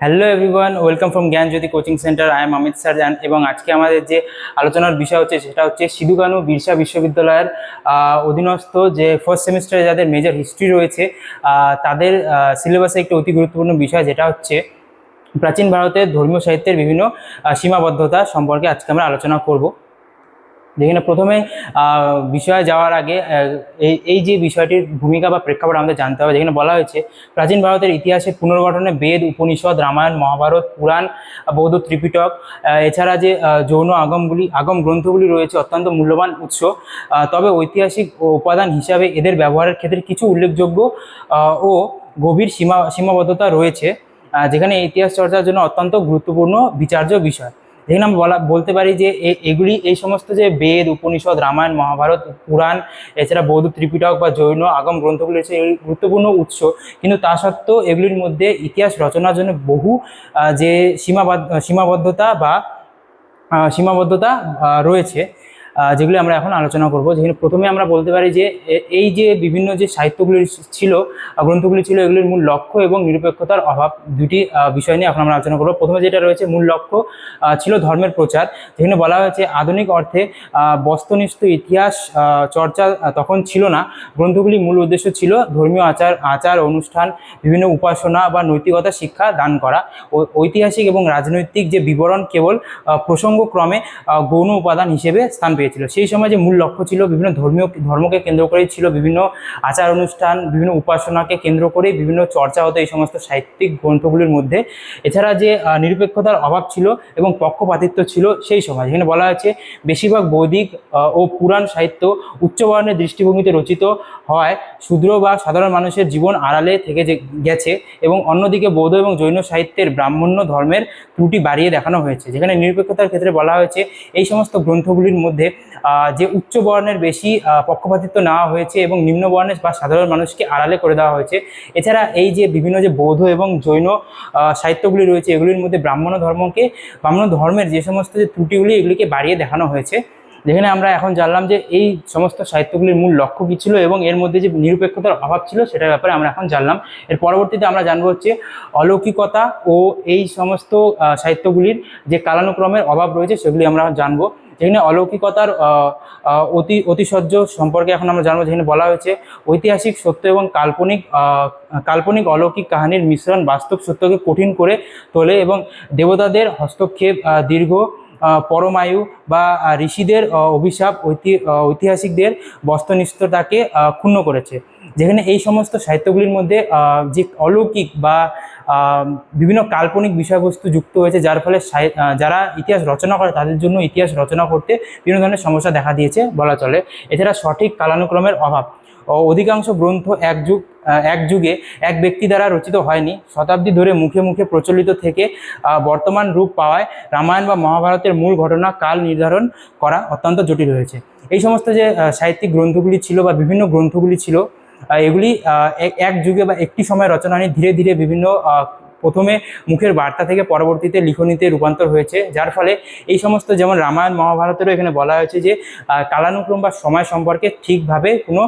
Hello everyone, welcome from Gyanjyoti coaching centre. I am Amit sir জান। এবং আজকে আমাদের যে আলোচনার বিষয় হচ্ছে সেটা হচ্ছে সিধু কানু বিরসা বিশ্ববিদ্যালয়ের অধীনস্থ যে ফার্স্ট সেমিস্টারে যাদের মেজর হিস্ট্রি রয়েছে তাদের সিলেবাসে একটি অতি গুরুত্বপূর্ণ বিষয়, যেটা হচ্ছে প্রাচীন ভারতের ধর্মীয় সাহিত্যের বিভিন্ন সীমাবদ্ধতা সম্পর্কে আজকে আমরা আলোচনা করব। যেখানে প্রথমে বিষয়ে যাওয়ার আগে এই যে বিষয়টির ভূমিকা বা প্রেক্ষাপট আমাদের জানতে হবে। যেখানে বলা হয়েছে প্রাচীন ভারতের ইতিহাসে পুনর্গঠনে বেদ, উপনিষদ, রামায়ণ, মহাভারত, পুরাণ, বৌদ্ধ ত্রিপিটক, এছাড়া যে যৌন আগম গ্রন্থগুলি রয়েছে অত্যন্ত মূল্যবান উৎস। তবে ঐতিহাসিক উপাদান হিসাবে এদের ব্যবহারের ক্ষেত্রে কিছু উল্লেখযোগ্য ও গভীর সীমাবদ্ধতা রয়েছে, যেখানে ইতিহাস চর্চার জন্য অত্যন্ত গুরুত্বপূর্ণ বিচার্য বিষয়। যেখানে আমরা বলতে পারি যে এগুলি এই সমস্ত যে বেদ, উপনিষদ, রামায়ণ, মহাভারত, পুরাণ, এছাড়া বৌদ্ধ ত্রিপিটক বা জৈন আগম গ্রন্থগুলি রয়েছে, এই গুরুত্বপূর্ণ উৎস। কিন্তু তা সত্ত্বেও এগুলির মধ্যে ইতিহাস রচনার জন্য বহু যে সীমাবদ্ধতা রয়েছে, যেগুলি আমরা এখন আলোচনা করব। যেখানে প্রথমে আমরা বলতে পারি যে এই যে বিভিন্ন যে সাহিত্যগুলি ছিল, গ্রন্থগুলি ছিল, এগুলির মূল লক্ষ্য এবং নিরপেক্ষতার অভাব, দুটি বিষয় নিয়ে এখন আমরা আলোচনা করব। প্রথমে যেটা রয়েছে মূল লক্ষ্য ছিল ধর্মের প্রচার। যেখানে বলা হয়েছে আধুনিক অর্থে বস্তুনিষ্ঠ ইতিহাস চর্চা তখন ছিল না। গ্রন্থগুলির মূল উদ্দেশ্য ছিল ধর্মীয় আচার অনুষ্ঠান, বিভিন্ন উপাসনা বা নৈতিকতা শিক্ষা দান করা। ঐতিহাসিক এবং রাজনৈতিক যে বিবরণ কেবল প্রসঙ্গক্রমে গৌণ উপাদান হিসেবে স্থান পেয়েছিল। সেই সময় যে মূল লক্ষ্য ছিল বিভিন্ন ধর্মকে কেন্দ্র করেই ছিল, বিভিন্ন আচার অনুষ্ঠান, বিভিন্ন উপাসনাকে কেন্দ্র করেই বিভিন্ন চর্চা হতো এই সমস্ত সাহিত্যিক গ্রন্থগুলির মধ্যে। এছাড়া যে নিরপেক্ষতার অভাব ছিল এবং পক্ষপাতিত্ব ছিল সেই সময়। যেখানে বলা হয়েছে বেশিরভাগ বৈদিক ও পুরাণ সাহিত্য উচ্চবর্ণের দৃষ্টিভঙ্গিতে রচিত হয়, শূদ্র বা সাধারণ মানুষের জীবন আড়ালে থেকে গেছে, এবং অন্যদিকে বৌদ্ধ এবং জৈন সাহিত্যের ব্রাহ্মণ্য ধর্মের ত্রুটি বাড়িয়ে দেখানো হয়েছে। যেখানে নিরপেক্ষতার ক্ষেত্রে বলা হয়েছে এই সমস্ত গ্রন্থগুলির মধ্যে যে উচ্চ বর্ণের বেশি পক্ষপাতিত্ব নেওয়া হয়েছে এবং নিম্ন বর্ণের বা সাধারণ মানুষকে আড়ালে করে দেওয়া হয়েছে। এছাড়া এই যে বিভিন্ন যে বৌদ্ধ এবং জৈন সাহিত্যগুলি রয়েছে, এগুলির মধ্যে ব্রাহ্মণ ধর্মের যে সমস্ত যে ত্রুটিগুলি, এগুলিকে বাড়িয়ে দেখানো হয়েছে। যেখানে আমরা এখন জানলাম যে এই সমস্ত সাহিত্যগুলির মূল লক্ষ্য কী ছিল এবং এর মধ্যে যে নিরপেক্ষতার অভাব ছিল সেটার ব্যাপারে আমরা এখন জানলাম। এর পরবর্তীতে আমরা জানবো হচ্ছে অলৌকিকতা ও এই সমস্ত সাহিত্যগুলির যে কালানুক্রমের অভাব রয়েছে সেগুলি আমরা জানবো। যেখানে অলৌকিকতার অতিশয্য সম্পর্কে এখন আমরা জানবো। যেখানে বলা হয়েছে ঐতিহাসিক সত্য এবং কাল্পনিক অলৌকিক কাহিনীর মিশ্রণ বাস্তব সত্যকে কঠিন করে তোলে, এবং দেবতাদের হস্তক্ষেপ, দীর্ঘ পরমায়ু বা ঋষিদের অভিশাপ ঐতিহাসিকদের বস্তুনিষ্ঠতাকে ক্ষুণ্ণ করেছে। যেখানে এই সমস্ত সাহিত্যগুলির মধ্যে যে অলৌকিক বা বিভিন্ন কাল্পনিক বিষয়বস্তু যুক্ত হয়েছে, যার ফলে যারা ইতিহাস রচনা করে তাদের জন্য ইতিহাস রচনা করতে বিভিন্ন ধরনের সমস্যা দেখা দিয়েছে বলা চলে। এছাড়া সঠিক কালানুক্রমের অভাব, অধিকাংশ গ্রন্থ এক যুগে এক ব্যক্তি দ্বারা রচিত হয়নি, শতাব্দী ধরে মুখে মুখে প্রচলিত থেকে বর্তমান রূপ পাওয়ায় রামায়ণ বা মহাভারতের মূল ঘটনা কাল নির্ধারণ করা অত্যন্ত জটিল হয়েছে। এই সমস্ত যে সাহিত্যিক গ্রন্থগুলি ছিল বা বিভিন্ন গ্রন্থগুলি ছিল, এগুলি এক যুগে বা একটি সময় রচনা হয়নি, ধীরে ধীরে বিভিন্ন প্রথমে মুখের বার্তা থেকে পরবর্তীতে লিখনীতে রূপান্তর হয়েছে, যার ফলে এই সমস্ত যেমন রামায়ণ মহাভারতেরও এখানে বলা হয়েছে যে কালানুক্রম বা সময় সম্পর্কে ঠিকভাবে কোনো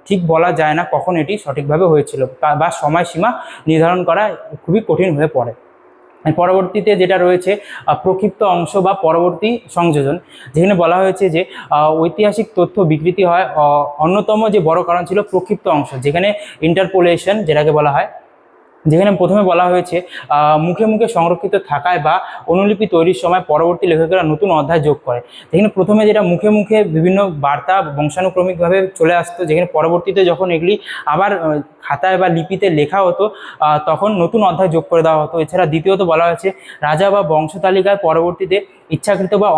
ঠিক বলা যায় না কখন এটি সঠিকভাবে হয়েছিল, বা সময়সীমা নির্ধারণ করা খুবই কঠিন হয়ে পড়ে। পরবর্তীতে যেটা রয়েছে প্রক্ষিপ্ত অংশ বা পরবর্তী সংযোজন। যেখানে বলা হয়েছে যে ঐতিহাসিক তথ্য বিকৃতি হয় অন্যতম যে বড় কারণ ছিল প্রক্ষিপ্ত অংশ, যেখানে ইন্টারপোলেশন যেটাকে বলা হয়। যেখানে প্রথমে বলা হয়েছে মুখে মুখে সংরক্ষিত থাকায় বা অনুলিপি তৈরির সময় পরবর্তী লেখকেরা নতুন অধ্যায় যোগ করে। যেখানে প্রথমে যেটা মুখে মুখে বিভিন্ন বার্তা বংশানুক্রমিকভাবে চলে আসতো, যেখানে পরবর্তীতে যখন এগুলি আবার খাতায় বা লিপিতে লেখা হতো তখন নতুন অধ্যায় যোগ করে দেওয়া হতো। এছাড়া দ্বিতীয়ত বলা হয়েছে রাজা বা বংশতালিকায় পরবর্তীতে ইচ্ছাকৃত বা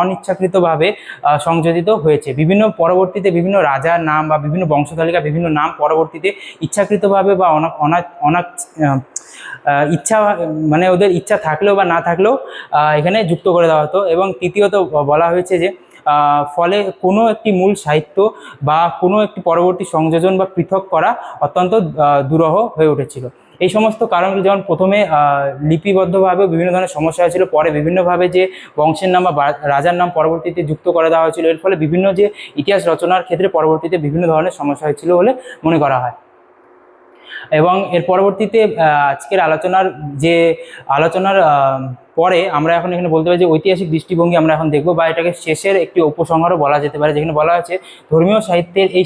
অনিচ্ছাকৃতভাবে সংযোজিত হয়েছে। পরবর্তীতে বিভিন্ন রাজার নাম বা বিভিন্ন বংশতালিকা বিভিন্ন নাম পরবর্তীতে ইচ্ছাকৃতভাবে বা ইচ্ছা মানে ওদের ইচ্ছা থাকলেও বা না থাকলেও এখানে যুক্ত করে দেওয়া হতো। এবং তৃতীয়ত বলা হয়েছে যে ফলে কোনো একটি মূল সাহিত্য বা কোনো একটি পরবর্তী সংযোজন বা পৃথক করা অত্যন্ত দুরূহ হয়ে উঠেছিল। এই সমস্ত কারণগুলি যেমন প্রথমে লিপিবদ্ধভাবে বিভিন্ন ধরনের সমস্যা হয়েছিল, পরে বিভিন্নভাবে যে বংশের নাম বা রাজার নাম পরবর্তীতে যুক্ত করে দেওয়া হয়েছিল, এর ফলে বিভিন্ন যে ইতিহাস রচনার ক্ষেত্রে পরবর্তীতে বিভিন্ন ধরনের সমস্যা হয়েছিল বলে মনে করা হয়। এবং এর পরবর্তীতে আজকের আলোচনার পরে আমরা এখন এখানে বলতে পারি যে ঐতিহাসিক দৃষ্টিভঙ্গি আমরা এখন দেখব, বা এটাকে শেষের একটি উপসংহারও বলা যেতে পারে, যেখানে বলা আছে ধর্মীয় সাহিত্যের এই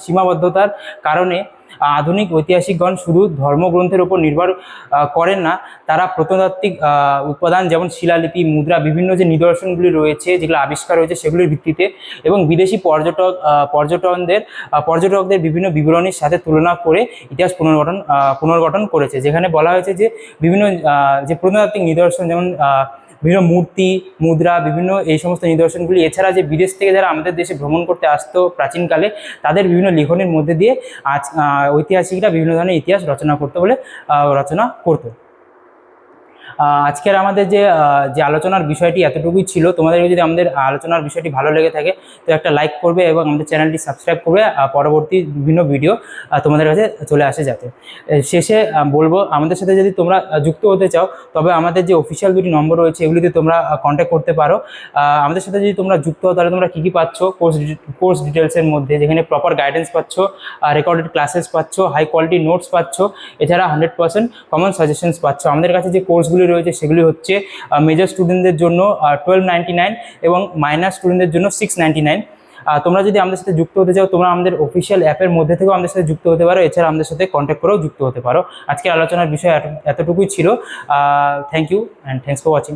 সীমাবদ্ধতার কারণে আধুনিক ঐতিহাসিকগণ শুধু ধর্মগ্রন্থের উপর নির্ভর করেন না, তারা প্রত্নতাত্ত্বিক উপাদান যেমন শিলালিপি, মুদ্রা, বিভিন্ন যে নিদর্শনগুলি রয়েছে যেগুলো আবিষ্কার হয়েছে সেগুলির ভিত্তিতে এবং বিদেশি পর্যটকদের বিভিন্ন বিবরণীর সাথে তুলনা করে ইতিহাস পুনর্গঠন করেছে। যেখানে বলা হয়েছে যে বিভিন্ন যে প্রত্নতাত্ত্বিক নিদর্শন যেমন বিভিন্ন মূর্তি, মুদ্রা, বিভিন্ন এই সমস্ত নিদর্শনগুলি, এছাড়া যে বিদেশ থেকে যারা আমাদের দেশে ভ্রমণ করতে আসতো প্রাচীনকালে, তাদের বিভিন্ন লেখনের মধ্যে দিয়ে ঐতিহাসিকরা বিভিন্ন ধরনের ইতিহাস রচনা করতো। আজকের আমাদের যে আলোচনার বিষয়টি এতটুকুই ছিল। তোমাদের যদি আমাদের আলোচনার বিষয়টি ভালো লেগে থাকে তো একটা লাইক করবে এবং আমাদের চ্যানেলটি সাবস্ক্রাইব করবে, পরবর্তী বিভিন্ন ভিডিও তোমাদের কাছে চলে আসে যাতে। শেষে বলবো, আমাদের সাথে যদি তোমরা যুক্ত হতে চাও তবে আমাদের যে অফিসিয়াল দুটি নম্বর রয়েছে এগুলিতে তোমরা কন্ট্যাক্ট করতে পারো। আমাদের সাথে যদি তোমরা যুক্ত হও তাহলে তোমরা কী কী পাচ্ছ কোর্স ডিটেলসের মধ্যে, যেখানে প্রপার গাইডেন্স পাচ্ছ, রেকর্ডেড ক্লাসেস পাচ্ছ, হাই কোয়ালিটি নোটস পাচ্ছ, এছাড়া 100% কমন সাজেশনস পাচ্ছ। আমাদের কাছে যে কোর্সগুলি রয়েছে সেগুলি হচ্ছে মেজর স্টুডেন্টদের জন্য 1299 এবং মাইনর স্টুডেন্টদের জন্য 699। তোমরা যদি আমাদের সাথে যুক্ত হতে চাও তোমরা আমাদের অফিসিয়াল অ্যাপের মধ্যে থেকেও আমাদের সাথে যুক্ত হতে পারো, এছাড়া আমাদের সাথে কন্ট্যাক্ট করেও যুক্ত হতে পারো। আজকের আলোচনার বিষয় এতটুকুই ছিল। Thank you and thanks for watching.